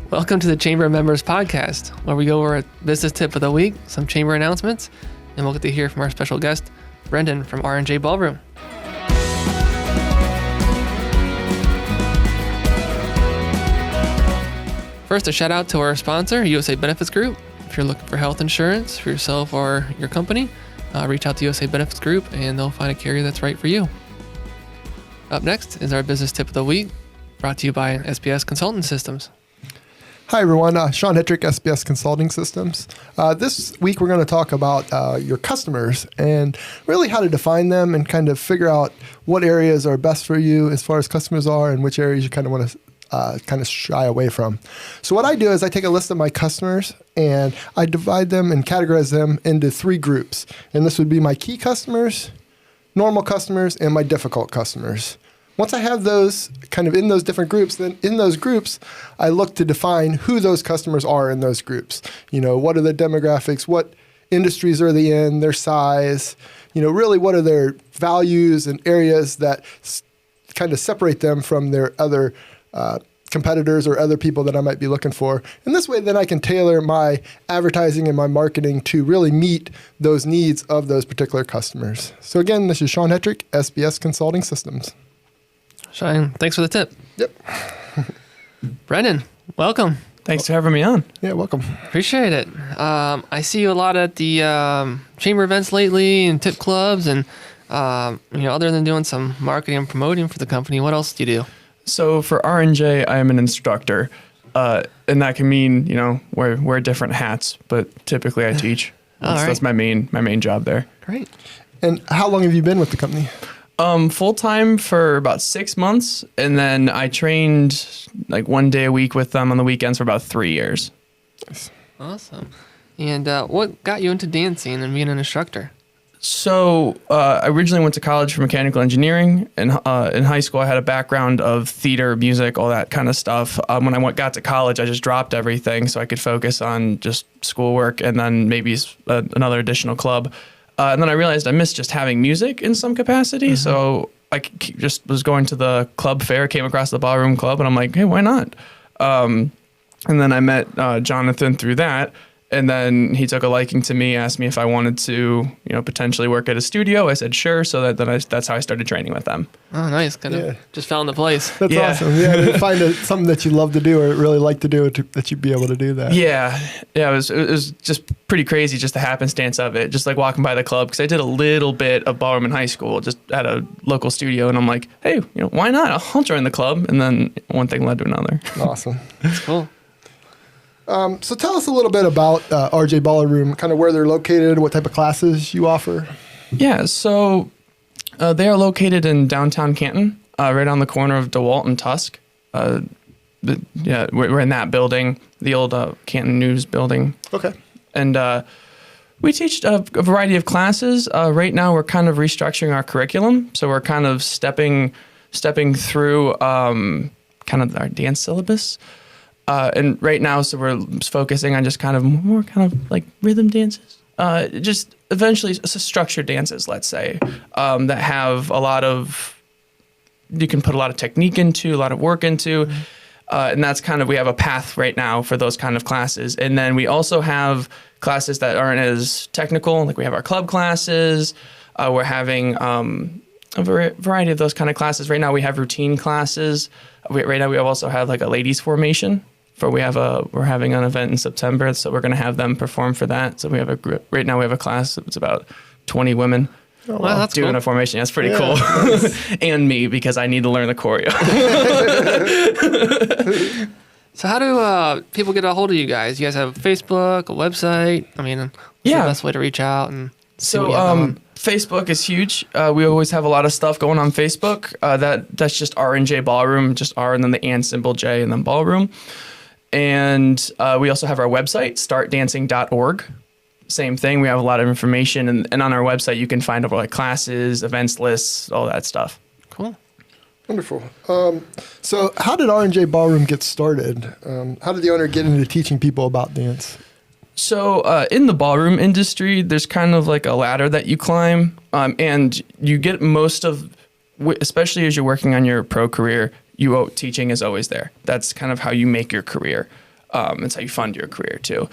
Welcome to the Chamber Members Podcast, where we go over a business tip of the week, some chamber announcements, and we'll get to hear from our special guest, Brendan from R&J Ballroom. First, a shout out to our sponsor, USA Benefits Group. If you're looking for health insurance for yourself or your company, reach out to USA Benefits Group and they'll find a carrier that's right for you. Up next is our business tip of the week, brought to you by SBS Consulting Systems. Hi, everyone. Sean Hetrick, SBS Consulting Systems. This week, we're going to talk about your customers and really how to define them and kind of figure out what areas are best for you as far as customers are and which areas you kind of want to kind of shy away from. So what I do is I take a list of my customers and I divide them and categorize them into 3 groups. And this would be my key customers, normal customers, and my difficult customers. Once I have those kind of in those different groups, then in those groups, I look to define who those customers are in those groups. You know, what are the demographics? What industries are they in? Their size? You know, really what are their values and areas that kind of separate them from their other competitors or other people that I might be looking for. And this way, then I can tailor my advertising and my marketing to really meet those needs of those particular customers. So again, this is Sean Hetrick, SBS Consulting Systems. Sean, thanks for the tip. Yep. Brendan, welcome. Thanks for having me on. Yeah, welcome. Appreciate it. I see you a lot at the chamber events lately and tip clubs and, other than doing some marketing and promoting for the company, what else do you do? So for R&J, I am an instructor, and that can mean, wear different hats, but typically I teach. That's my main job there. Great. And how long have you been with the company? Full-time for about 6 months, and then I trained like 1 day a week with them on the weekends for about 3 years. Awesome. And what got you into dancing and being an instructor? So I originally went to college for mechanical engineering. In high school, I had a background of theater, music, all that kind of stuff. When I got to college, I just dropped everything so I could focus on just schoolwork and then maybe another additional club. And then I realized I missed just having music in some capacity. Mm-hmm. So I just was going to the club fair, came across the ballroom club, and I'm like, hey, why not? And then I met Jonathan through that. And then he took a liking to me, asked me if I wanted to, potentially work at a studio. I said, sure. So that's how I started training with them. Oh, nice. Kind of just found the place. That's awesome. Yeah, to find something that you love to do or really like to do that you'd be able to do that. Yeah. It was just pretty crazy, just the happenstance of it. Just like walking by the club, because I did a little bit of ballroom in high school, just at a local studio. And I'm like, hey, why not? I'll join the club. And then one thing led to another. Awesome. That's cool. So tell us a little bit about R&J Ballroom, kind of where they're located, what type of classes you offer. Yeah, so they are located in downtown Canton, right on the corner of DeWalt and Tusk. We're in that building, the old Canton News building. Okay. And we teach a variety of classes. Right now, we're kind of restructuring our curriculum, so we're kind of stepping through kind of our dance syllabus. And right now, so we're focusing on just kind of more kind of like rhythm dances, just eventually structured dances, let's say, that have you can put a lot of technique into, a lot of work into. Mm-hmm. And that's kind of, we have a path right now for those kind of classes. And then we also have classes that aren't as technical, like we have our club classes. We're having a variety of those kind of classes. Right now we have routine classes. Right now we also have like a ladies formation. We're having an event in September, so we're going to have them perform for that. So we have right now we have a class. It's about 20 women. Oh, wow, that's doing cool. a formation. That's pretty cool. Nice. And me, because I need to learn the choreo. So how do people get a hold of you guys? You guys have Facebook, a website? I mean, what's the best way to reach out and see what you have on? Facebook is huge. We always have a lot of stuff going on Facebook. That's just R&J Ballroom, just R and then the and symbol J and then Ballroom. And we also have our website, startdancing.org. Same thing. We have a lot of information. And on our website, you can find over like classes, events lists, all that stuff. Cool. Wonderful. So how did R&J Ballroom get started? How did the owner get into teaching people about dance? So in the ballroom industry, there's kind of like a ladder that you climb. And you get most of, especially as you're working on your pro career, teaching is always there. That's kind of how you make your career. It's how you fund your career too.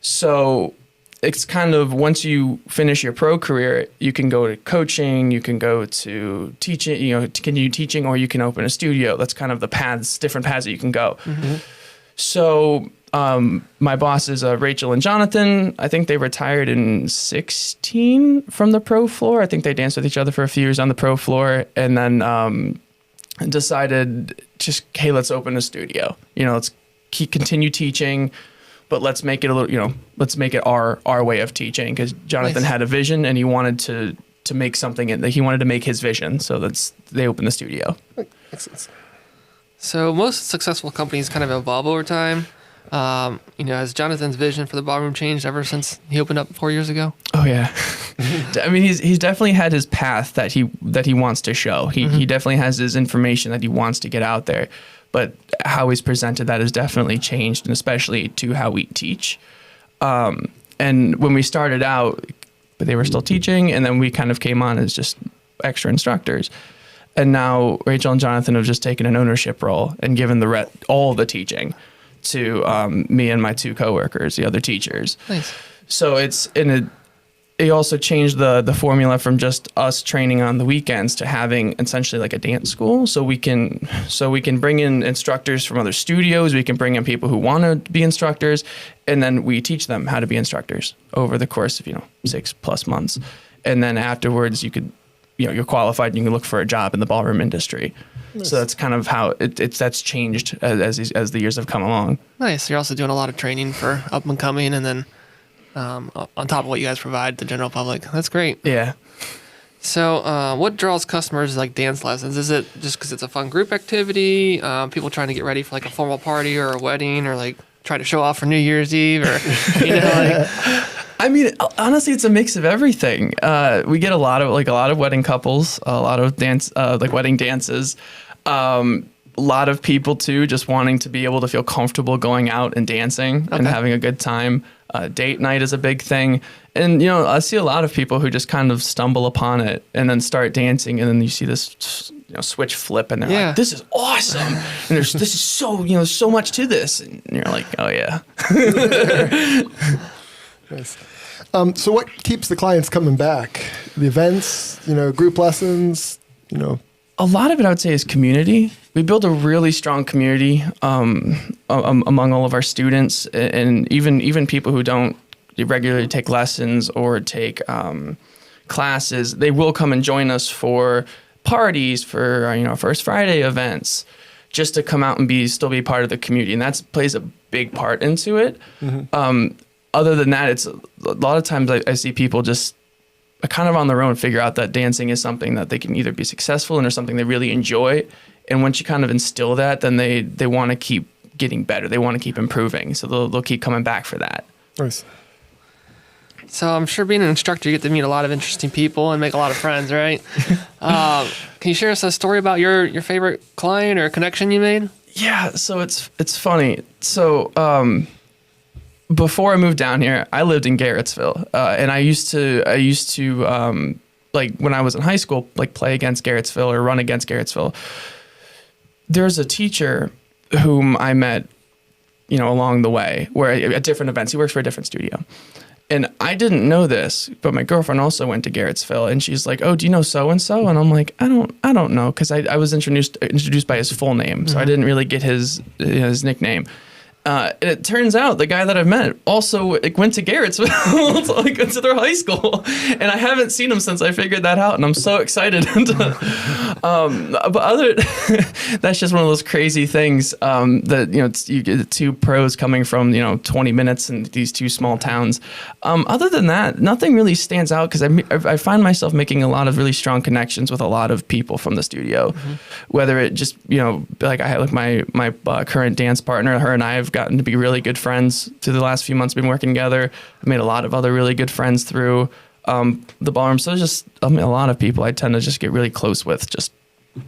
So it's kind of, once you finish your pro career, you can go to coaching, you can go to teaching, to continue teaching, or you can open a studio. That's kind of the different paths that you can go. Mm-hmm. So my bosses, Rachel and Jonathan, I think they retired in 2016 from the pro floor. I think they danced with each other for a few years on the pro floor, and then decided just, hey, let's open a studio. Let's continue teaching, but let's make it let's make it our way of teaching, because Jonathan had a vision and he wanted to make something, and he wanted to make his vision. So they opened the studio. So most successful companies kind of evolve over time. Has Jonathan's vision for the ballroom changed ever since he opened up 4 years ago? Oh yeah. I mean, he's definitely had his path that he wants to show. He definitely has his information that he wants to get out there. But how he's presented that has definitely changed, and especially to how we teach. And when we started out, they were still teaching, and then we kind of came on as just extra instructors. And now Rachel and Jonathan have just taken an ownership role and given all the teaching to me and my two coworkers, the other teachers. Nice. So it also changed the formula from just us training on the weekends to having essentially like a dance school. So we can bring in instructors from other studios. We can bring in people who want to be instructors, and then we teach them how to be instructors over the course of 6+ months. And then afterwards, you're qualified and you can look for a job in the ballroom industry. Nice. So that's kind of how that's changed as the years have come along. Nice. You're also doing a lot of training for up and coming, and then on top of what you guys provide the general public. That's great. Yeah. So what draws customers like dance lessons? Is it just because it's a fun group activity? People trying to get ready for like a formal party or a wedding, or like try to show off for New Year's Eve, or I mean, honestly, it's a mix of everything. We get a lot of wedding couples, a lot of dance, like wedding dances. A lot of people too, just wanting to be able to feel comfortable going out and dancing and having a good time. Date night is a big thing. And, I see a lot of people who just kind of stumble upon it and then start dancing. And then you see this, switch flip, and they're like, this is awesome. And this is so, so much to this. And you're like, oh yeah. Nice. So what keeps the clients coming back? The events, group lessons, A lot of it, I would say, is community. We build a really strong community among all of our students, and even people who don't regularly take lessons or take classes. They will come and join us for parties, for First Friday events, just to come out and still be part of the community, and that plays a big part into it. Mm-hmm. Other than that, it's a lot of times I see people just kind of on their own figure out that dancing is something that they can either be successful in or something they really enjoy. And once you kind of instill that, then they want to keep getting better. They want to keep improving. So they'll keep coming back for that. Nice. So I'm sure being an instructor, you get to meet a lot of interesting people and make a lot of friends, right? Can you share us a story about your favorite client or connection you made? Yeah. So it's funny. So, before I moved down here, I lived in Garrettsville, and I used to like when I was in high school, like play against Garrettsville or run against Garrettsville. There's a teacher whom I met, along the way, where at different events. He works for a different studio, and I didn't know this, but my girlfriend also went to Garrettsville, and she's like, "Oh, do you know so and so?" And I'm like, "I don't know," because I was introduced by his full name, so I didn't really get his nickname. It turns out the guy that I've met also went to Garrettsville, so I went to their high school, and I haven't seen him since I figured that out, and I'm so excited. But that's just one of those crazy things that you get two pros coming from 20 minutes in these two small towns. Other than that, nothing really stands out because I find myself making a lot of really strong connections with a lot of people from the studio, whether it just like I had my current dance partner, her and I have gotten to be really good friends through the last few months we've been working together. I've made a lot of other really good friends through the ballroom. So just a lot of people I tend to just get really close with just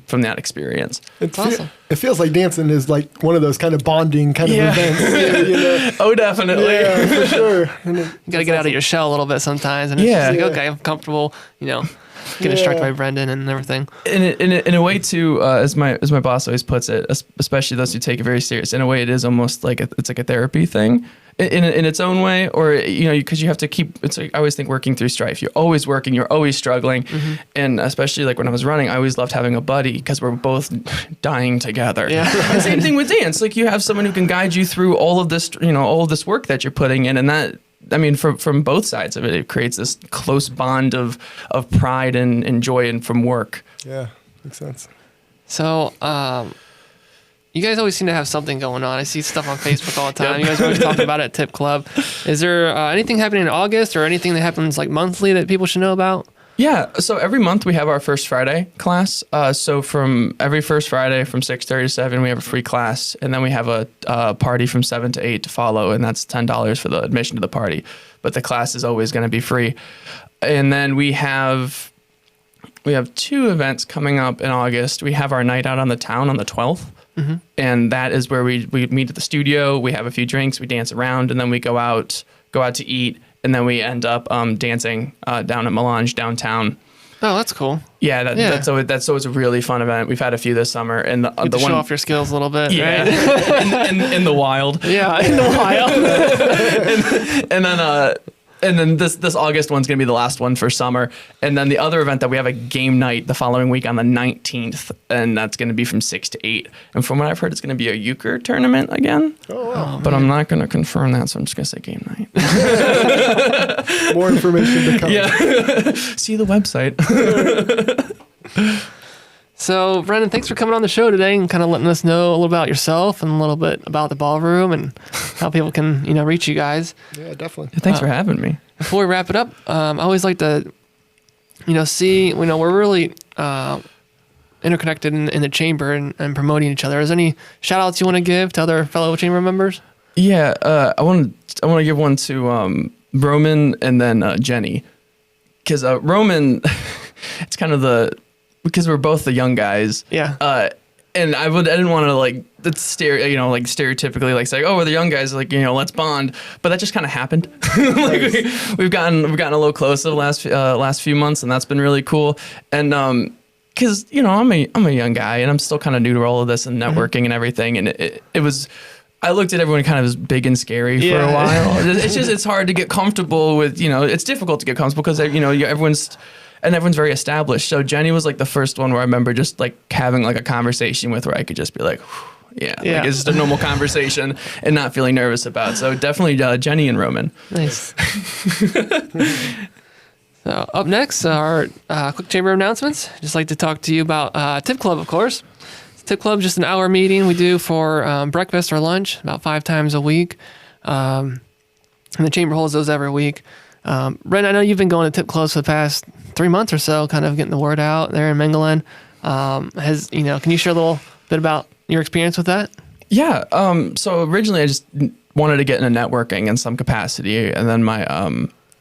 from that experience. It's awesome. It feels like dancing is like one of those kind of bonding kind of events. Oh, definitely. Yeah, for sure. You got to get out of your shell a little bit sometimes. And it's just like, okay, I'm comfortable, get distracted by Brendan and everything. In a way too, as my boss always puts it, especially those who take it very serious. In a way, it is almost like it's like a therapy thing, in its own way. Or because you have to keep. It's like I always think working through strife. You're always working. You're always struggling, and especially like when I was running, I always loved having a buddy because we're both dying together. Yeah. And same thing with dance. Like you have someone who can guide you through all of this, all of this work that you're putting in, and that. I mean, from both sides of it, it creates this close bond of pride and joy and from work. Yeah, makes sense. So, you guys always seem to have something going on. I see stuff on Facebook all the time. You guys are always talking about it at Tip Club. Is there anything happening in August or anything that happens like monthly that people should know about? Yeah, so every month we have our First Friday class. So from every First Friday from 6:30 to 7, we have a free class. And then we have a party from 7 to 8 to follow, and that's $10 for the admission to the party. But the class is always going to be free. And then we have 2 events coming up in August. We have our night out on the town on the 12th. And that is where we meet at the studio. We have a few drinks, we dance around, and then we go out to eat. And then we end up dancing down at Melange downtown. Oh, that's cool. Yeah, that's always a really fun event. We've had a few this summer, and the Get to show off your skills a little bit. Yeah, right? in the wild. Yeah, in the wild. and then this August one's gonna be the last one for summer. And then the other event that we have a game night the following week on the 19th, and that's gonna be from 6 to 8. And from what I've heard, it's gonna be a euchre tournament again. Oh, wow. But I'm not gonna confirm that, so I'm just gonna say game night. More information to come. Yeah. See the website. So, Brendan, thanks for coming on the show today and kind of letting us know a little about yourself and a little bit about the ballroom and how people can, reach you guys. Yeah, definitely. Thanks for having me. Before we wrap it up, I always like to, see, we're really interconnected in the chamber and promoting each other. Is there any shout outs you want to give to other fellow chamber members? Yeah, I want to give one to Roman and then Jenny, because Roman, it's kind of because we're both the young guys. Yeah. And I didn't want to stereotypically say, oh, we're the young guys, let's bond. But that just kind of happened. We've gotten a little closer the last few months, and that's been really cool. And because I'm a young guy, and I'm still kind of new to all of this and networking and everything. And it was. I looked at everyone kind of as big and scary for a while. It's hard to get comfortable with, it's difficult to get comfortable because, everyone's very established. So Jenny was like the first one where I remember just like having like a conversation with where I could just be like, like it's just a normal conversation and not feeling nervous about. So definitely Jenny and Roman. Nice. So up next, our quick chamber announcements. Just like to talk to you about Tip Club, of course. Tip Club, just an hour meeting we do for breakfast or lunch about 5 times a week. And the chamber holds those every week. Ren, I know you've been going to Tip Clubs for the past 3 months or so, kind of getting the word out there in Mengelen. Can you share a little bit about your experience with that? Yeah. So originally I just wanted to get into networking in some capacity. And then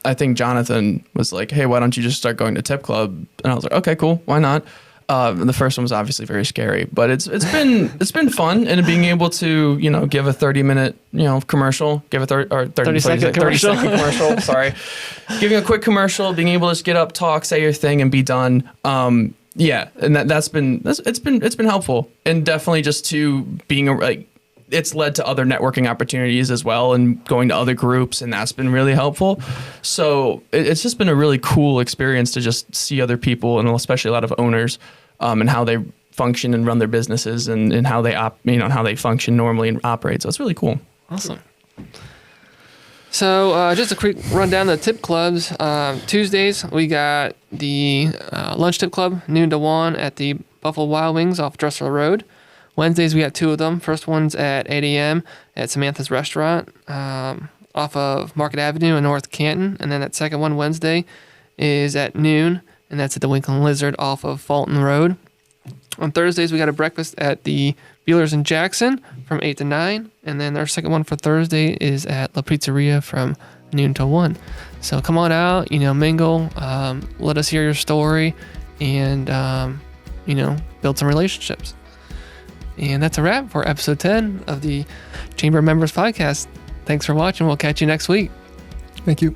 I think Jonathan was like, hey, why don't you just start going to Tip Club? And I was like, okay, cool. Why not? The first one was obviously very scary, but it's been fun, and being able to give a 30-minute commercial, give a 30-second commercial. Sorry, giving a quick commercial, being able to just get up, talk, say your thing, and be done. And it's been helpful, and definitely just to being it's led to other networking opportunities as well, and going to other groups, and that's been really helpful. So it's just been a really cool experience to just see other people, and especially a lot of owners, and how they function and run their businesses, and how they how they function normally and operate. So it's really cool. Awesome. So just a quick rundown of the Tip Clubs. Tuesdays we got the lunch Tip Club, noon to 1 at the Buffalo Wild Wings off Dressel Road. Wednesdays, we have 2 of them. First one's at 8 a.m. at Samantha's Restaurant off of Market Avenue in North Canton. And then that second one, Wednesday, is at noon, and that's at the Winkle and Lizard off of Fulton Road. On Thursdays, we got a breakfast at the Bueller's in Jackson from 8 to 9. And then our second one for Thursday is at La Pizzeria from noon to 1. So come on out, mingle, let us hear your story, and, build some relationships. And that's a wrap for episode 10 of the Chamber Members Podcast. Thanks for watching. We'll catch you next week. Thank you.